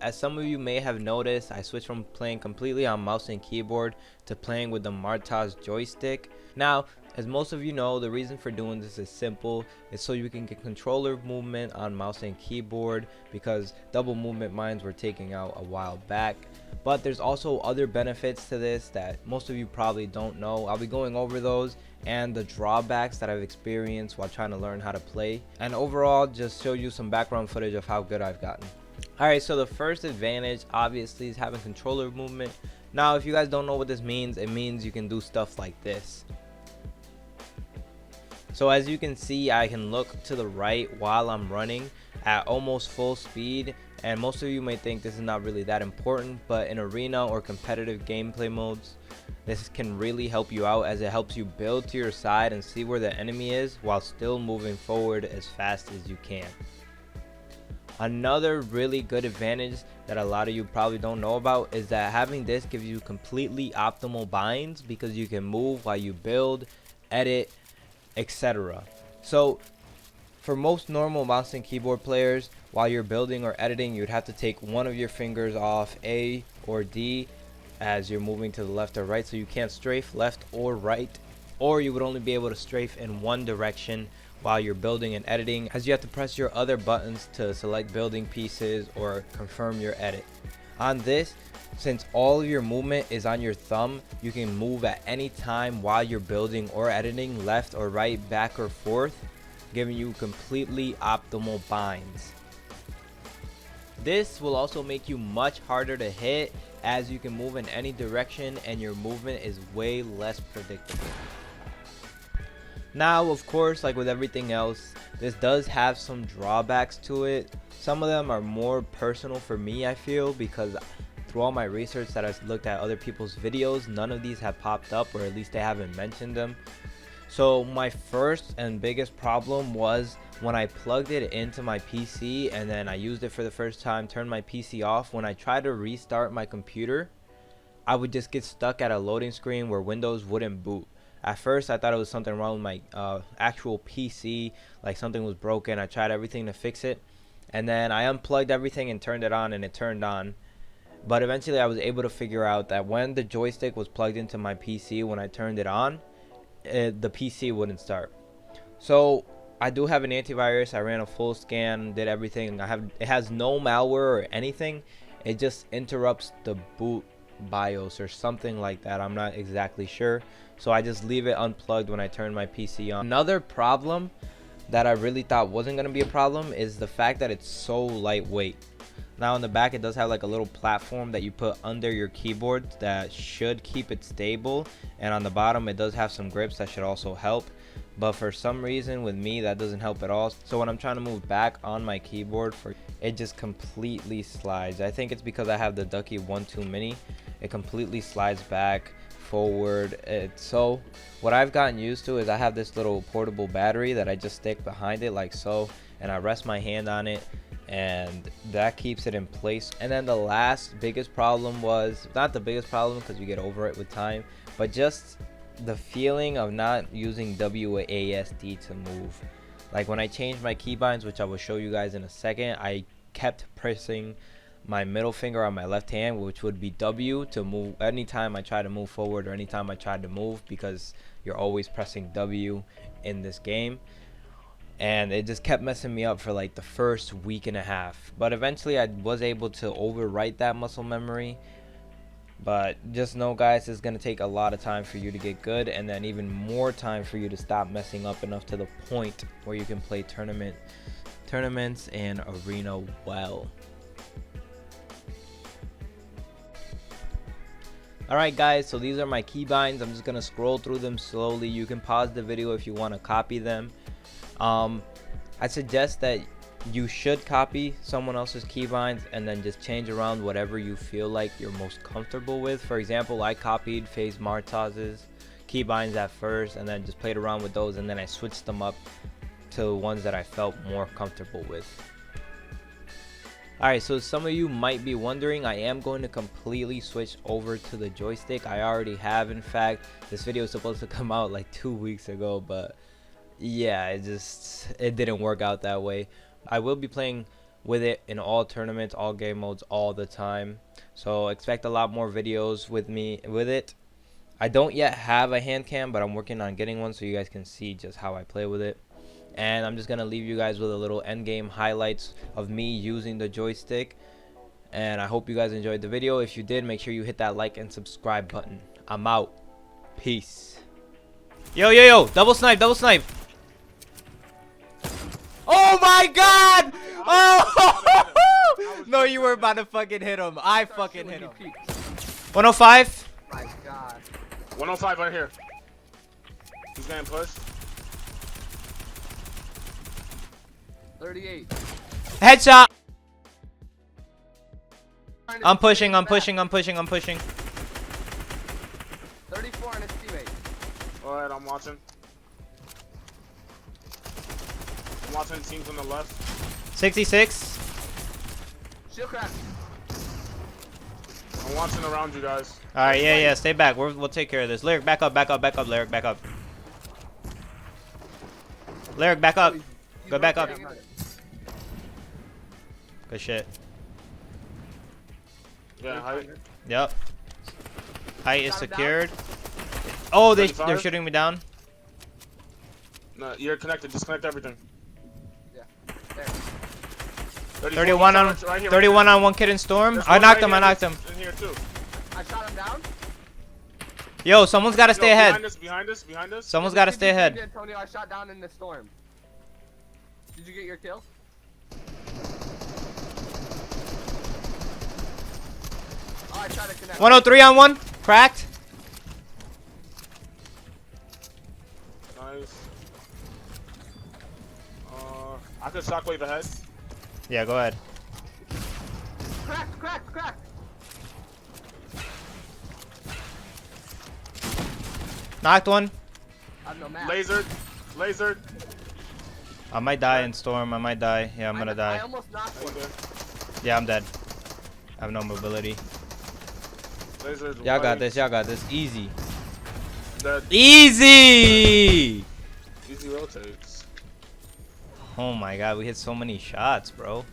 As some of you may have noticed, I switched from playing completely on mouse and keyboard to playing with the Gmk Joystick. Now, as most of you know, the reason for doing this is simple. It's so you can get controller movement on mouse and keyboard, because double movement mines were taken out a while back. But there's also other benefits to this that most of you probably don't know. I'll be going over those and the drawbacks that I've experienced while trying to learn how to play, and overall just show you some background footage of how good I've gotten. Alright, so the first advantage obviously is having controller movement. Now if you guys don't know what this means, it means you can do stuff like this. So as you can see, I can look to the right while I'm running at almost full speed, and most of you may think this is not really that important, but in arena or competitive gameplay modes, this can really help you out, as it helps you build to your side and see where the enemy is while still moving forward as fast as you can. Another really good advantage that a lot of you probably don't know about is that having this gives you completely optimal binds, because you can move while you build, edit, etc. So for most normal mouse and keyboard players, while you're building or editing, you'd have to take one of your fingers off A or D as you're moving to the left or right, so you can't strafe left or right, or you would only be able to strafe in one direction while you're building and editing, as you have to press your other buttons to select building pieces or confirm your edit. On this, since all of your movement is on your thumb, you can move at any time while you're building or editing, left or right, back or forth, giving you completely optimal binds. This will also make you much harder to hit, as you can move in any direction and your movement is way less predictable. Now, of course, like with everything else, this does have some drawbacks to it. Some of them are more personal for me, I feel, because through all my research that I've looked at other people's videos, none of these have popped up, or at least they haven't mentioned them. So my first and biggest problem was when I plugged it into my PC and then I used it for the first time, turned my PC off. When I tried to restart my computer, I would just get stuck at a loading screen where Windows wouldn't boot. At first I thought it was something wrong with my actual PC, like something was broken. I tried everything to fix it, and then I unplugged everything and turned it on, and it turned on. But eventually I was able to figure out that when the joystick was plugged into my PC, when I turned it on, the PC wouldn't start. So I do have an antivirus. I ran a full scan, did everything. It has no malware or anything. It just interrupts the boot BIOS or something like that. I'm not exactly sure. So I just leave it unplugged when I turn my PC on. Another problem that I really thought wasn't going to be a problem is the fact that it's so lightweight. Now in the back it does have like a little platform that you put under your keyboard that should keep it stable, and on the bottom it does have some grips that should also help, but for some reason with me that doesn't help at all. So when I'm trying to move back on my keyboard, it just completely slides. I think it's because I have the Ducky 1-2 mini. It completely slides back, forward. So what I've gotten used to is I have this little portable battery that I just stick behind it like so, and I rest my hand on it, and that keeps it in place. And then the last biggest problem was, not the biggest problem because you get over it with time, but just the feeling of not using WASD to move. Like when I changed my keybinds, which I will show you guys in a second, I kept pressing my middle finger on my left hand, which would be W, to move anytime I try to move forward or anytime I tried to move, because you're always pressing W in this game. And it just kept messing me up for like the first week and a half, but eventually I was able to overwrite that muscle memory. But just know, guys, it's going to take a lot of time for you to get good, and then even more time for you to stop messing up enough to the point where you can play tournaments and arena well. Alright guys, so these are my keybinds. I'm just going to scroll through them slowly. You can pause the video if you want to copy them. I suggest that you should copy someone else's keybinds and then just change around whatever you feel like you're most comfortable with. For example, I copied FaZe Martaz's keybinds at first and then just played around with those, and then I switched them up to ones that I felt more comfortable with. Alright, so some of you might be wondering, I am going to completely switch over to the joystick. I already have, in fact. This video is supposed to come out like 2 weeks ago, but yeah, it didn't work out that way. I will be playing with it in all tournaments, all game modes, all the time. So expect a lot more videos with me with it. I don't yet have a hand cam, but I'm working on getting one so you guys can see just how I play with it. And I'm just gonna leave you guys with a little end game highlights of me using the joystick. And I hope you guys enjoyed the video. If you did, make sure you hit that like and subscribe button. I'm out. Peace. Yo, yo, yo, double snipe, double snipe. Oh my god! Oh! No, you were about to fucking hit him. I fucking hit him. 105. My god. 105 right here. He's getting pushed. 38. Headshot. I'm pushing, I'm pushing, I'm pushing, I'm pushing. 34 and his teammate. Alright, I'm watching. I'm watching teams on the left. 66. Shield crack. I'm watching around you guys. Alright, yeah, yeah, stay back. We'll take care of this. Lyric, back up, back up, back up, Lyric, back up. Lyric, back up. Go back up. Good shit. Yeah, height. Yep. Height is secured. Oh, they're 35? shooting me down. No, you're connected. Disconnect everything. Yeah. There. 31 on right here, 31 on one kid in storm. There's I one knocked right him. I here, knocked him. In here too. I shot him down. Yo, someone's got to stay ahead. Behind us, behind us, behind us. Someone's got to stay ahead. Antonio, I shot down in the storm. Did you get your kill? Oh, I tried to connect. 103 on one. Cracked. Nice. I could shockwave ahead. Yeah, go ahead. Cracked, cracked, cracked. Knocked one. I have no map. Lasered. Lasered. I might die in storm. I might die. Yeah, I'm gonna I die. almost knocked one. Yeah, I'm dead. I have no mobility. Lasered. Y'all got white. this. Y'all got this. Easy. Dead. Easy. Easy rotates. Oh my god, we hit so many shots, bro.